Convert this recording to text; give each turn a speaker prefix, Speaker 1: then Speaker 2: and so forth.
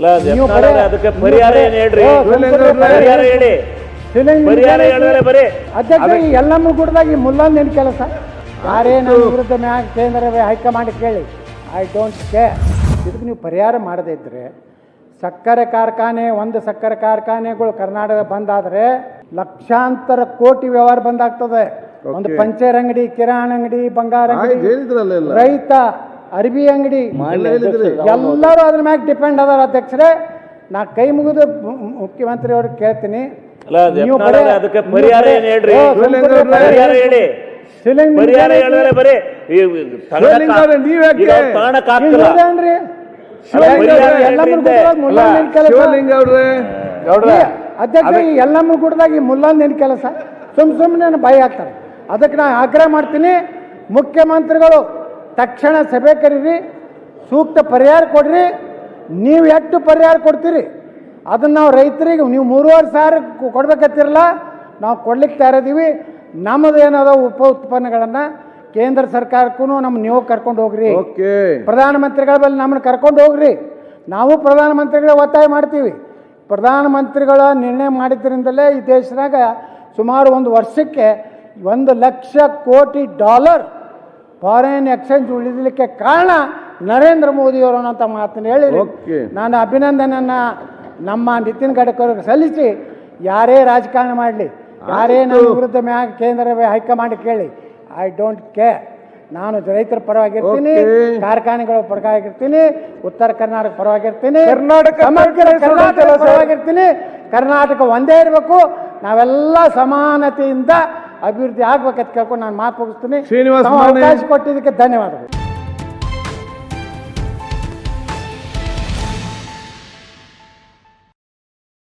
Speaker 1: ಅದಕ್ಕೆ ಪರಿಹಾರ ಏನು ಹೇಳ್ರಿ? ಪರಿಹಾರ ಹೇಳಿ. ಪರಿಹಾರ ಹೇಳಿದ್ರೆ ಬರೀ
Speaker 2: ಅಧ್ಯಕ್ಷ ಎಲ್ಲಮ್ಮ ಗುಡ್ದಾಗಿ ಮುಲ್ಲಂದ್ ಏನ್ ಕೆಲಸ? ಯಾರೇ ನನ್ನ ವಿರುದ್ಧ ಮ್ಯಾಗ ಕೇಂದ್ರ ಹೈಕಮಾಂಡ್ ಕೇಳಿ, ಐ ಡೋಂಟ್ ಕೇರ್. ಇದಕ್ಕೆ ನೀವು ಪರಿಹಾರ ಮಾಡದೇ ಇದ್ರೆ ಸಕ್ಕರೆ ಕಾರ್ಖಾನೆ, ಒಂದು ಸಕ್ಕರೆ ಕಾರ್ಖಾನೆಗಳು ಕರ್ನಾಟಕ ಬಂದಾದರೆ ಲಕ್ಷಾಂತರ ಕೋಟಿ ವ್ಯವಹಾರ ಬಂದಾಗ್ತದೆ. ಒಂದು ಪಂಚರ್ ಅಂಗಡಿ, ಕಿರಾಣ ಅಂಗಡಿ, ಬಂಗಾರ ಅಂಗಡಿ, ರೈತ, ಅರ್ಬಿ ಅಂಗಡಿ ಎಲ್ಲರೂ ಅದ್ರ ಮ್ಯಾಗ ಡಿಪೆಂಡ್ ಅದಾರ. ಅಧ್ಯಕ್ಷರೇ, ನಾ ಕೈ ಮುಗಿದು ಮುಖ್ಯಮಂತ್ರಿ ಅವ್ರಿಗೆ ಕೇಳ್ತೀನಿ,
Speaker 1: ಅದಕ್ಕೆ ಪರಿಹಾರ ಏನು ಹೇಳ್ರಿ? ಪರಿಹಾರ ಹೇಳಿ. ಪರಿಹಾರ ಹೇಳಿದ್ರೆ ಬರೀ
Speaker 2: ಅಧ್ಯಕ್ಷ ಎಲ್ಲಮ್ಮ ಗುಡ್ದಾಗಿ ಮುಲ್ಲಂದ್ ಏನ್ ಕೆಲಸ? ಸುಮ್ಮನೆ ಬಾಯಿ ಹಾಕ್ತಾರೆ. ಅದಕ್ಕೆ ನಾ ಆಗ್ರಹ ಮಾಡ್ತೀನಿ, ಮುಖ್ಯಮಂತ್ರಿಗಳು ತಕ್ಷಣ ಸಭೆ ಕರೀರಿ, ಸೂಕ್ತ ಪರಿಹಾರ ಕೊಡ್ರಿ. ನೀವು ಎಷ್ಟು ಪರಿಹಾರ ಕೊಡ್ತೀರಿ ಅದನ್ನು ನಾವು ರೈತರಿಗೆ, ನೀವು 3,500 ಕೊಡ್ಬೇಕತ್ತಿರಲ್ಲ, ನಾವು ಕೊಡ್ಲಿಕ್ಕೆ ತಯಾರಿದ್ದೀವಿ. ನಮ್ಮದು ಏನದ ಉಪ ಉತ್ಪನ್ನಗಳನ್ನು ಕೇಂದ್ರ ಸರ್ಕಾರಕ್ಕೂ ನೀವು ಕರ್ಕೊಂಡು ಹೋಗ್ರಿ. ಪ್ರಧಾನಮಂತ್ರಿಗಳ ಬಳಿ ನಮ್ಮನ್ನು ಕರ್ಕೊಂಡು ಹೋಗ್ರಿ. ನಾವು ಪ್ರಧಾನಮಂತ್ರಿಗಳ ಒತ್ತಾಯ ಮಾಡ್ತೀವಿ. ಪ್ರಧಾನಮಂತ್ರಿಗಳ ನಿರ್ಣಯ ಮಾಡಿದ್ರಿಂದಲೇ ಈ ದೇಶದಾಗ ಸುಮಾರು ಒಂದು ವರ್ಷಕ್ಕೆ $1,00,000 ಕೋಟಿ ಫಾರಿನ್ ಎಕ್ಸ್ಚೇಂಜ್ ಉಳಿದಲಿಕ್ಕೆ ಕಾರಣ ನರೇಂದ್ರ ಮೋದಿಯವರು ಅನ್ನೋಂಥ ಮಾತನ್ನು ಹೇಳಿ ನಾನು ಅಭಿನಂದನೆಯನ್ನು ನಮ್ಮ ನಿತಿನ್ ಗಡ್ಕರಿಗೆ ಸಲ್ಲಿಸಿ, ಯಾರೇ ರಾಜಕಾರಣ ಮಾಡಲಿ, ಯಾರೇ ನನ್ನ ವಿರುದ್ಧ ಮ್ಯಾಗ ಕೇಂದ್ರ ಹೈಕಮಾಂಡ್ ಕೇಳಿ, ಐ ಡೋಂಟ್ ಕೇರ್. ನಾನು ರೈತರ ಪರವಾಗಿರ್ತೀನಿ, ಕಾರ್ಖಾನೆಗಳ ಪರವಾಗಿರ್ತೀನಿ, ಉತ್ತರ ಕರ್ನಾಟಕ ಪರವಾಗಿರ್ತೀನಿ, ಕರ್ನಾಟಕ ಪರವಾಗಿರ್ತೀನಿ. ಕರ್ನಾಟಕ ಒಂದೇ ಇರಬೇಕು, ನಾವೆಲ್ಲ ಸಮಾನತೆಯಿಂದ ಅಭಿವೃದ್ಧಿ ಆಗ್ಬೇಕಂತ ಕೇಳ್ಕೊಂಡು ನಾನು ಮಾತು ಮುಗಿಸ್ತೀನಿ. ಅವಕಾಶ ಕೊಟ್ಟಿದ್ದಕ್ಕೆ ಧನ್ಯವಾದಗಳು.